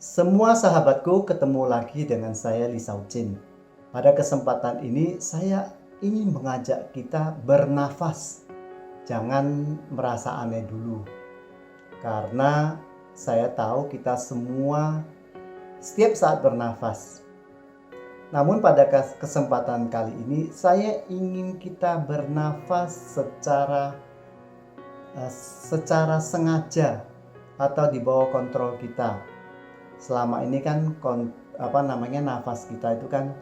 Semua sahabatku, ketemu lagi dengan saya Lee Saucin. Pada kesempatan ini saya ingin mengajak kita bernafas. Jangan merasa aneh dulu. Karena saya tahu kita semua setiap saat bernafas. Namun pada kesempatan kali ini saya ingin kita bernafas secara sengaja atau di bawah kontrol kita. Selama ini kan nafas kita itu kan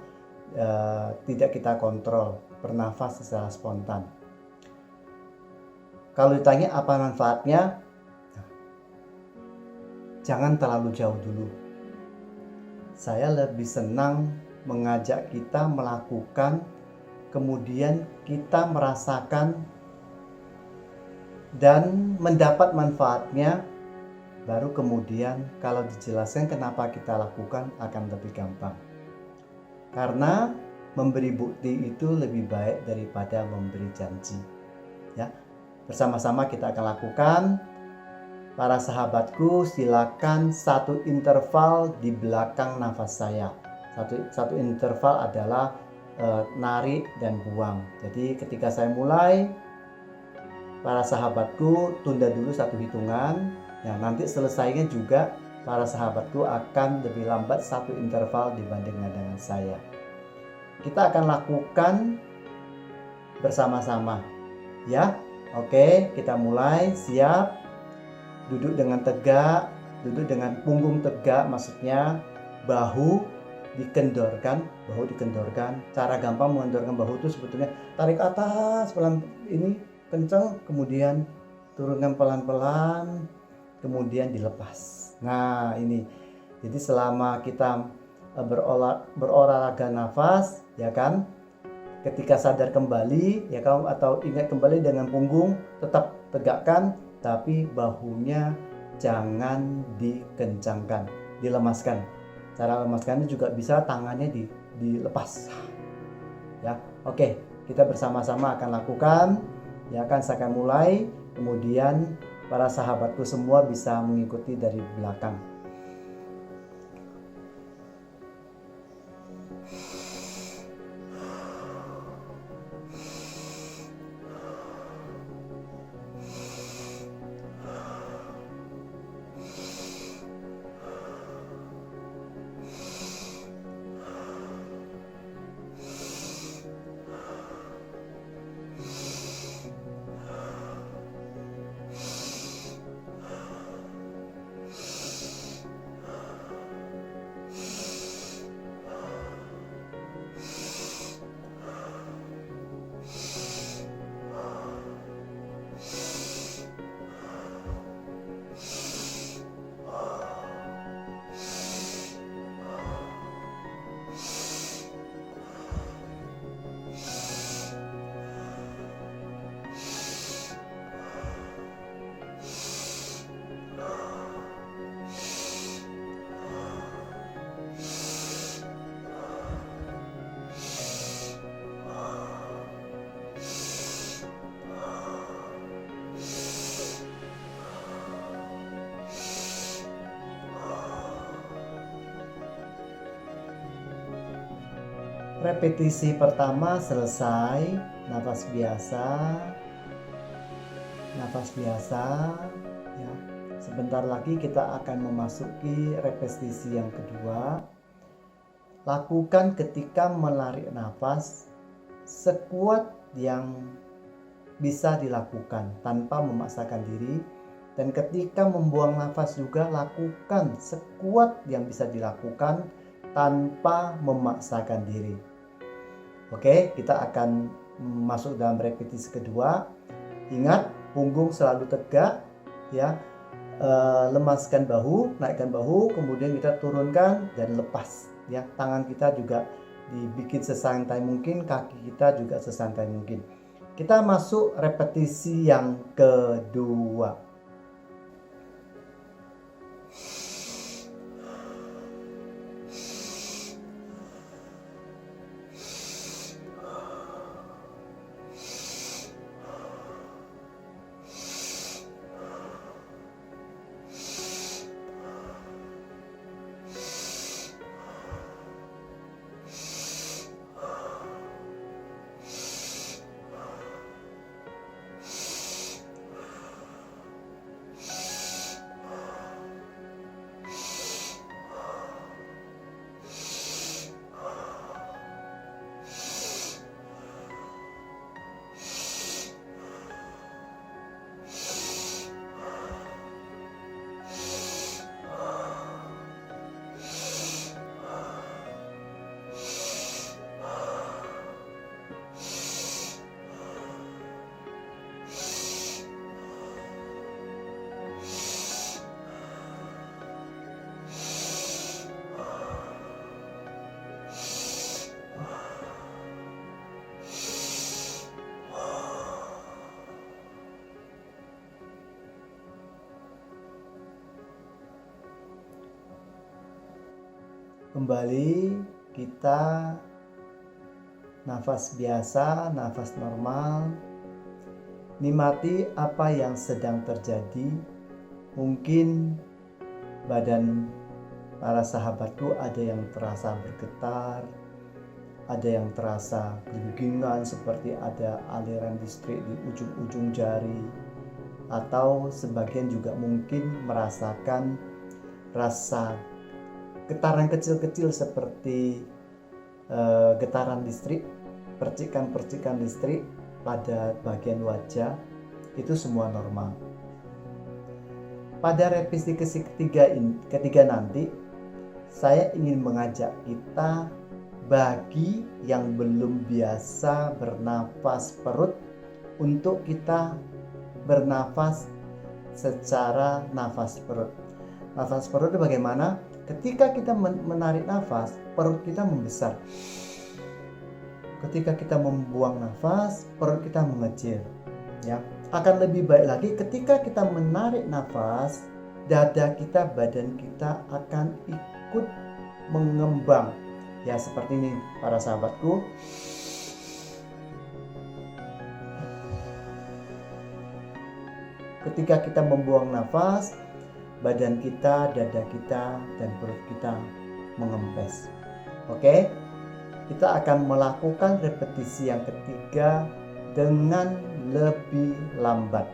tidak kita kontrol, bernafas secara spontan. Kalau ditanya apa manfaatnya, jangan terlalu jauh dulu. Saya lebih senang mengajak kita melakukan, kemudian kita merasakan dan mendapat manfaatnya. Baru kemudian kalau dijelaskan kenapa kita lakukan akan lebih gampang. Karena memberi bukti itu lebih baik daripada memberi janji. Ya, bersama-sama kita akan lakukan. Para sahabatku, silakan satu interval di belakang nafas saya. Satu interval adalah narik dan buang. Jadi ketika saya mulai, para sahabatku tunda dulu satu hitungan. Ya, nanti selesainya juga para sahabatku akan lebih lambat satu interval dibandingkan dengan saya. Kita akan lakukan bersama-sama. Ya, oke, kita mulai. Siap. Duduk dengan tegak, duduk dengan punggung tegak, maksudnya bahu dikendorkan. Cara gampang mengendorkan bahu itu sebetulnya tarik atas pelan, ini kencang, kemudian turunkan pelan-pelan, kemudian dilepas. Nah, ini. Jadi selama kita berolahraga nafas, ya kan? Ketika sadar kembali, ya kamu atau ingat kembali dengan punggung tetap tegakkan, tapi bahunya jangan dikencangkan, dilemaskan. Cara lemaskannya juga bisa tangannya dilepas. Ya, oke, kita bersama-sama akan lakukan. Ya kan, saya akan mulai, kemudian para sahabatku semua bisa mengikuti dari belakang. Repetisi pertama selesai, nafas biasa, ya. Sebentar lagi kita akan memasuki repetisi yang kedua. Lakukan ketika menarik nafas sekuat yang bisa dilakukan tanpa memaksakan diri, dan ketika membuang nafas juga lakukan sekuat yang bisa dilakukan tanpa memaksakan diri. Oke, kita akan masuk dalam repetisi kedua. Ingat, punggung selalu tegak, ya. Lemaskan bahu, naikkan bahu, kemudian kita turunkan dan lepas, ya. Tangan kita juga dibikin sesantai mungkin, kaki kita juga sesantai mungkin. Kita masuk repetisi yang kedua. Kembali kita nafas biasa, nafas normal. Nikmati apa yang sedang terjadi. Mungkin badan para sahabatku ada yang terasa bergetar, ada yang terasa kelingingan seperti ada aliran listrik di ujung-ujung jari, atau sebagian juga mungkin merasakan rasa getaran kecil-kecil seperti getaran listrik, percikan-percikan listrik pada bagian wajah. Itu semua normal. Pada repetisi ketiga nanti, saya ingin mengajak kita, bagi yang belum biasa bernafas perut, untuk kita bernafas secara nafas perut. Nafas perut itu bagaimana? Ketika kita menarik nafas, perut kita membesar. Ketika kita membuang nafas, perut kita mengecil. Ya, akan lebih baik lagi ketika kita menarik nafas, dada kita, badan kita akan ikut mengembang. Ya, seperti ini para sahabatku. Ketika kita membuang nafas, badan kita, dada kita, dan perut kita mengempes. Oke, kita akan melakukan repetisi yang ketiga dengan lebih lambat.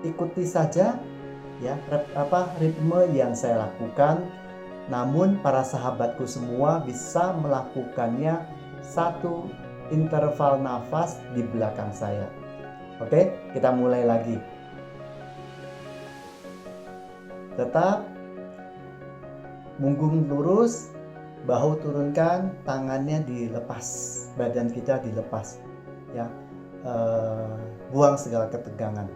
Ikuti saja ya ritme yang saya lakukan. Namun para sahabatku semua bisa melakukannya satu interval nafas di belakang saya. Oke, kita mulai lagi. Tetap punggung lurus, bahu turunkan, tangannya dilepas, badan kita dilepas. Ya, buang segala ketegangan,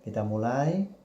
Kita mulai.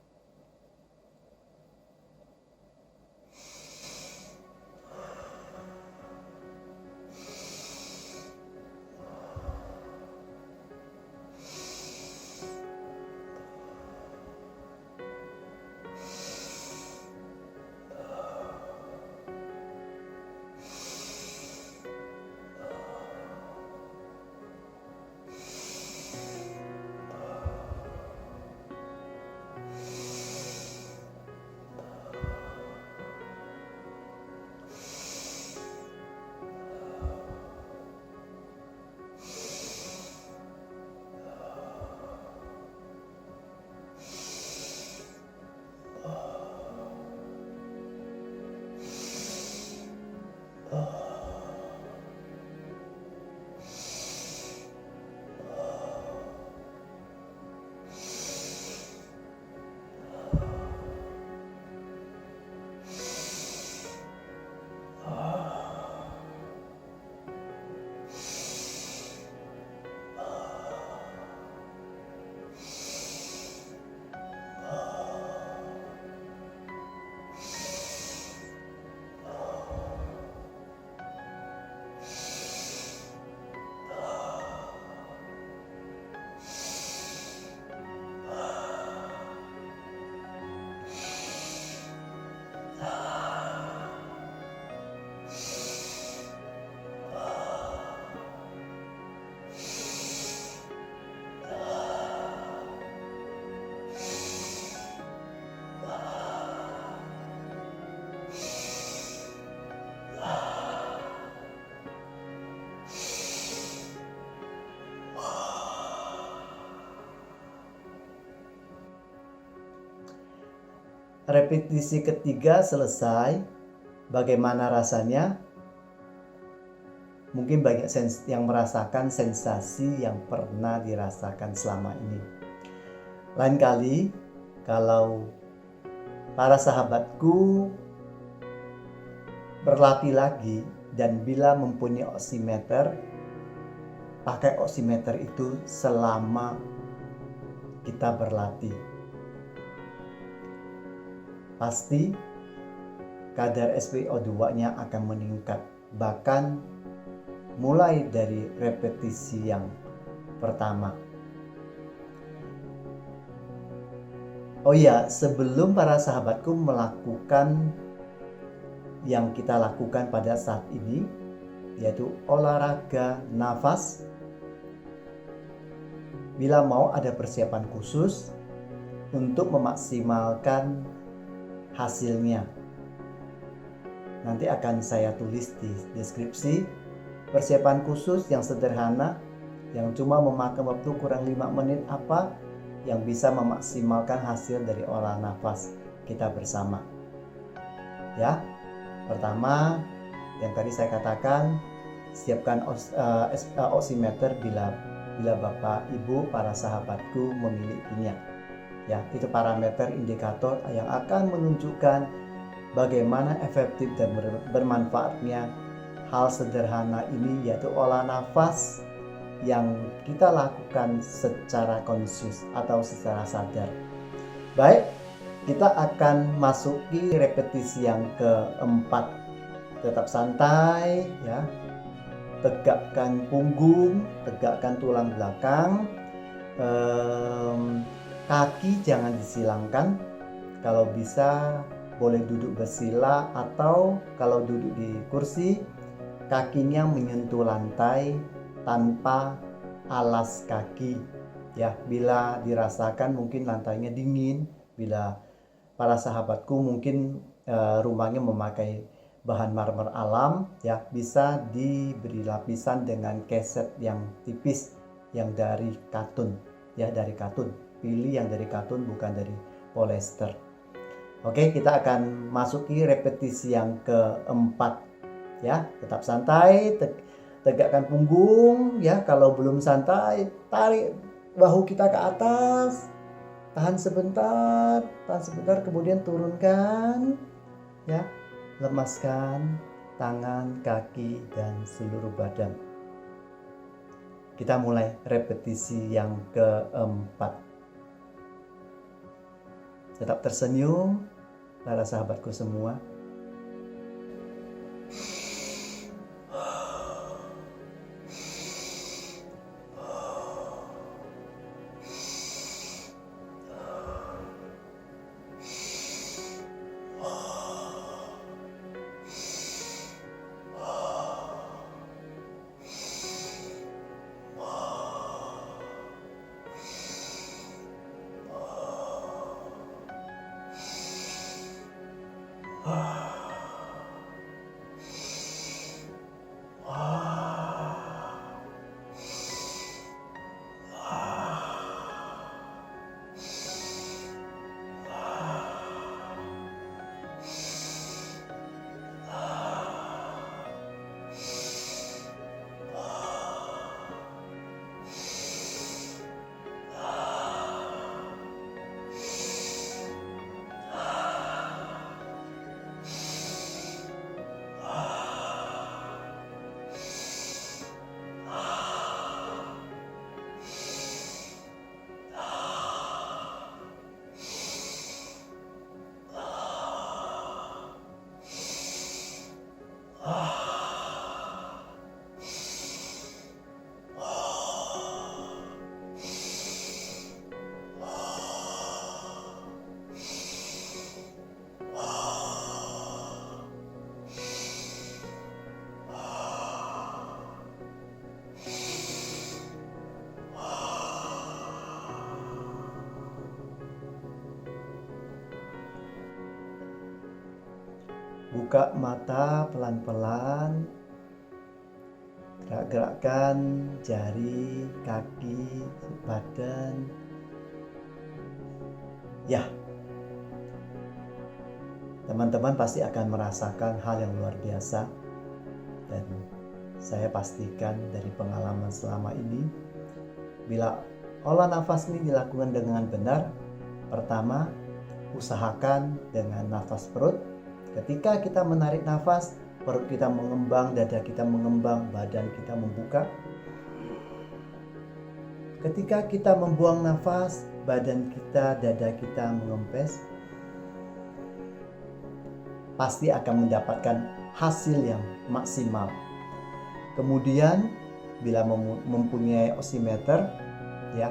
Repetisi ketiga selesai. Bagaimana rasanya? Mungkin banyak yang merasakan sensasi yang pernah dirasakan selama ini. Lain kali kalau para sahabatku berlatih lagi, dan bila mempunyai oximeter, pakai oximeter itu selama kita berlatih. Pasti kadar SpO2-nya akan meningkat, bahkan mulai dari repetisi yang pertama. Oh iya, sebelum para sahabatku melakukan yang kita lakukan pada saat ini, yaitu olahraga nafas, bila mau ada persiapan khusus untuk memaksimalkan hasilnya. Nanti akan saya tulis di deskripsi persiapan khusus yang sederhana, yang cuma memakan waktu kurang 5 menit apa yang bisa memaksimalkan hasil dari olah nafas kita bersama. Ya, pertama yang tadi saya katakan, siapkan oximeter bila Bapak Ibu para sahabatku memilikinya. Ya, itu parameter indikator yang akan menunjukkan bagaimana efektif dan bermanfaatnya hal sederhana ini, yaitu olah nafas yang kita lakukan secara konsius atau secara sadar. Baik, kita akan masuki repetisi yang keempat. Tetap santai ya. Tegakkan punggung, tegakkan tulang belakang. Kaki jangan disilangkan. Kalau bisa boleh duduk bersila, atau kalau duduk di kursi kakinya menyentuh lantai tanpa alas kaki ya. Bila dirasakan mungkin lantainya dingin, bila para sahabatku mungkin rumahnya memakai bahan marmer alam ya, bisa diberi lapisan dengan keset yang tipis yang dari katun ya, dari katun. Pilih yang dari katun, bukan dari polyester. Oke, kita akan masuki repetisi yang keempat ya. Tetap santai, tegakkan punggung ya. Kalau belum santai, tarik bahu kita ke atas, tahan sebentar, kemudian turunkan ya. Lemaskan tangan, kaki, dan seluruh badan. Kita mulai repetisi yang keempat. Tetap tersenyum para sahabatku semua. Buka mata pelan-pelan, gerak-gerakkan jari, kaki, badan. Ya, teman-teman pasti akan merasakan hal yang luar biasa, dan saya pastikan dari pengalaman selama ini, bila olah nafas ini dilakukan dengan benar, pertama, usahakan dengan nafas perut. Ketika kita menarik nafas, perut kita mengembang, dada kita mengembang, badan kita membuka. Ketika kita membuang nafas, badan kita, dada kita mengempes. Pasti akan mendapatkan hasil yang maksimal. Kemudian, bila mempunyai oximeter, ya,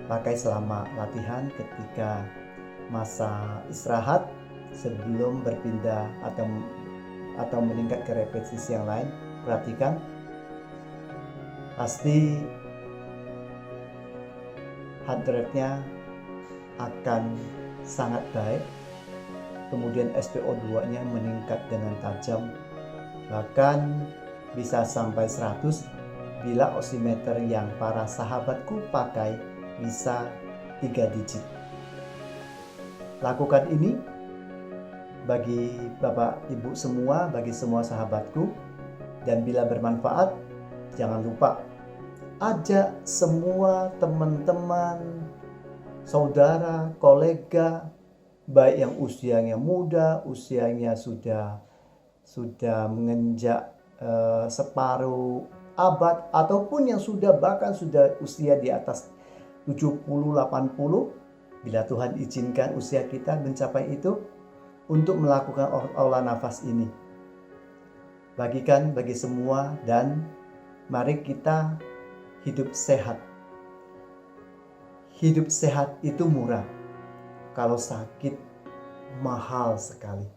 pakai selama latihan. Ketika masa istirahat sebelum berpindah atau meningkat ke repetisi yang lain. Perhatikan, pasti heart rate-nya akan sangat baik, kemudian SpO2-nya meningkat dengan tajam, bahkan bisa sampai 100 bila oximeter yang para sahabatku pakai bisa 3 digit. Lakukan ini bagi Bapak Ibu semua, bagi semua sahabatku, dan bila bermanfaat, jangan lupa ajak semua teman-teman, saudara, kolega, baik yang usianya muda, usianya sudah menginjak separuh abad, ataupun yang bahkan sudah usia di atas 70-80, bila Tuhan izinkan usia kita mencapai itu, untuk melakukan olah nafas ini. Bagikan bagi semua, dan mari kita hidup sehat. Hidup sehat itu murah. Kalau sakit, mahal sekali.